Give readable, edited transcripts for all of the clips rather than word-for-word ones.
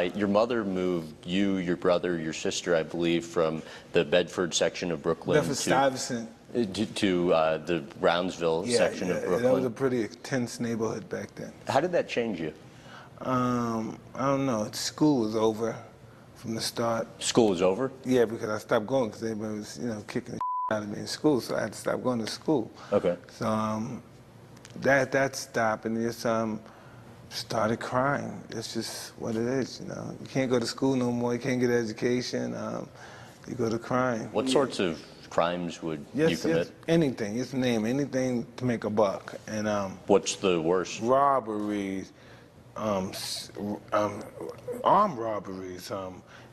Your mother moved you, your brother, your sister, I believe, from the Bedford section of Brooklyn Bedford-Stuyvesant to the Brownsville section of Brooklyn. That was a pretty intense neighborhood back then. How did that change you? I don't know. School was over from the start. School was over? Yeah, because I stopped going because everybody was, kicking the out of me in school, so I had to stop going to school. Okay. So that stopped, and just started crying. It's just what it is, You can't go to school no more. You can't get an education. You go to crying. What sorts of crimes would you commit? Anything. Just name anything to make a buck. And what's the worst? Robberies, armed robberies.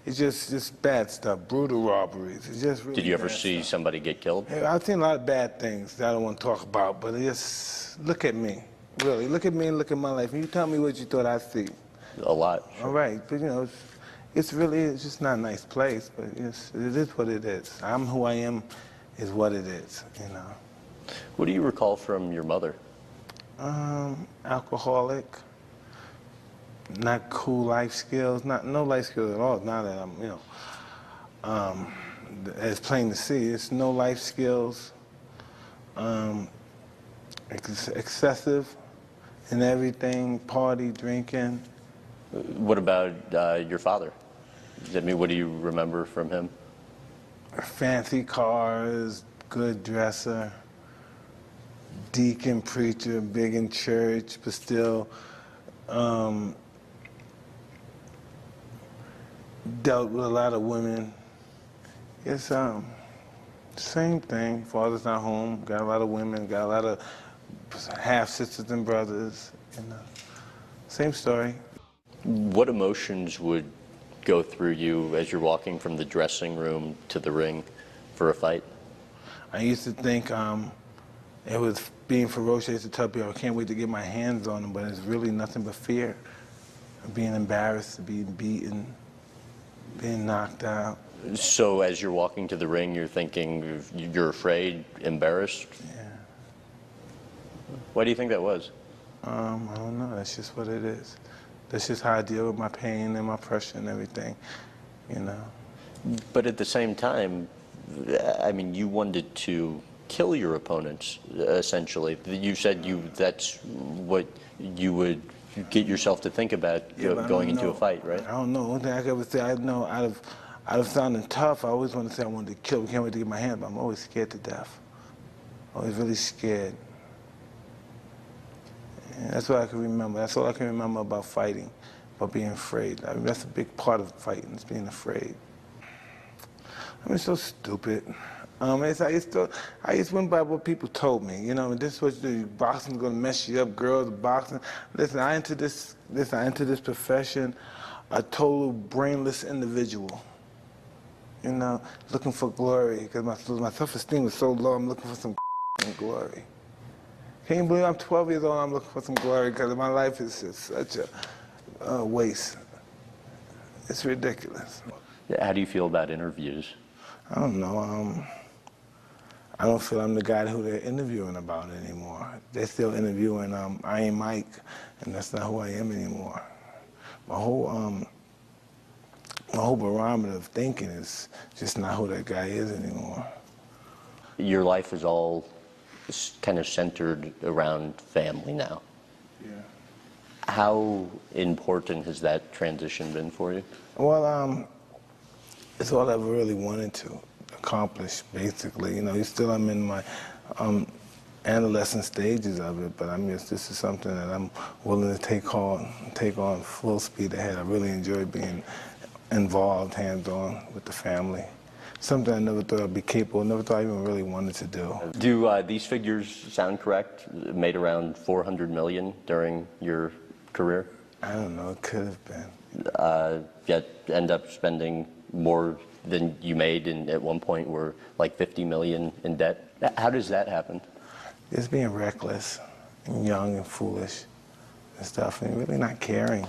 It's just bad stuff. Brutal robberies. It's just really. Did you ever bad see stuff. somebody get killed? I've seen a lot of bad things that I don't want to talk about, but just look at me. Really, look at me and look at my life. And you tell me what you thought I'd see. A lot. Sure. All right, but it's just not a nice place, but it is what it is. I'm who I am, is what it is, What do you recall from your mother? Alcoholic, not cool life skills, no life skills at all. Now that I'm, it's plain to see, it's no life skills, excessive in everything, party, drinking. What about your father? What do you remember from him? Fancy cars, good dresser, deacon, preacher, big in church, but still dealt with a lot of women. It's same thing. Father's not home, got a lot of women, got a lot of half-sisters and brothers. Same story. What emotions would go through you as you're walking from the dressing room to the ring for a fight? I used to think it was being ferocious. I used to tell people, I can't wait to get my hands on them, but it's really nothing but fear of being embarrassed, being beaten, being knocked out. So as you're walking to the ring, you're thinking you're afraid, embarrassed? Yeah. Why do you think that was? I don't know. That's just what it is. That's just how I deal with my pain and my pressure and everything, But at the same time, you wanted to kill your opponents, essentially. You said that's what you would get yourself to think about going into a fight, right? I don't know. One thing I could ever say, I know out of sounding tough, I always want to say I wanted to kill. I can't wait to get my hands, but I'm always scared to death. Always really scared. And that's what I can remember. That's all I can remember about fighting, about being afraid. That's a big part of fighting, is being afraid. It's so stupid. I just went by what people told me. This is what you do. Boxing's gonna mess you up, girls, boxing. Listen, I entered this profession a total brainless individual. Looking for glory, because my self-esteem was so low, I'm looking for some glory. Can you believe I'm 12 years old and I'm looking for some glory because my life is just such a waste. It's ridiculous. How do you feel about interviews? I don't know. I don't feel I'm the guy who they're interviewing about anymore. They're still interviewing I Ain't Mike, and that's not who I am anymore. My whole barometer of thinking is just not who that guy is anymore. Your life is all kind of centered around family now. Yeah. How important has that transition been for you? Well, it's all I ever really wanted to accomplish, basically. I'm in my adolescent stages of it, but this is something that I'm willing to take on full speed ahead. I really enjoy being involved, hands-on with the family. Something I never thought I'd be capable, never thought I even really wanted to do. Do these figures sound correct? Made around $400 million during your career? I don't know, it could have been. Yet end up spending more than you made, and at one point were like $50 million in debt. How does that happen? Just being reckless and young and foolish and stuff, and really not caring.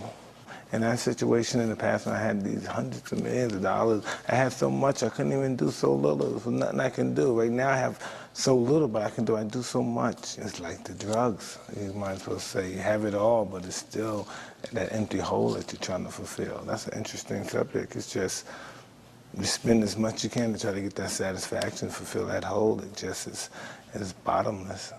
In that situation in the past when I had these hundreds of millions of dollars, I had so much I couldn't even do so little. There was nothing I can do. Right now I have so little, but I do so much. It's like the drugs. You might as well say you have it all, but it's still that empty hole that you're trying to fulfill. That's an interesting subject. It's just you spend as much as you can to try to get that satisfaction, fulfill that hole. It just is bottomless.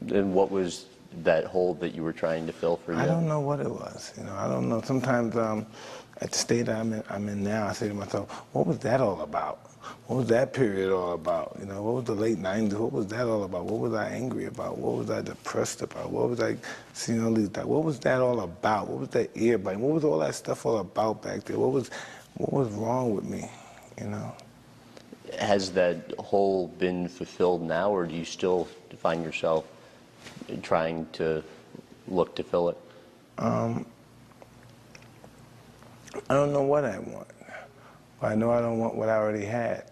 And what was that hole that you were trying to fill for you? I don't know what it was. I don't know. Sometimes at the state I'm in now, I say to myself, what was that all about? What was that period all about? What was the late 90s? What was that all about? What was I angry about? What was I depressed about? What was I seeing all these? What was that all about? What was that ear biting? What was all that stuff all about back there? What was wrong with me? Has that hole been fulfilled now, or do you still find yourself trying to look to fill it? I don't know what I want, but I know I don't want what I already had,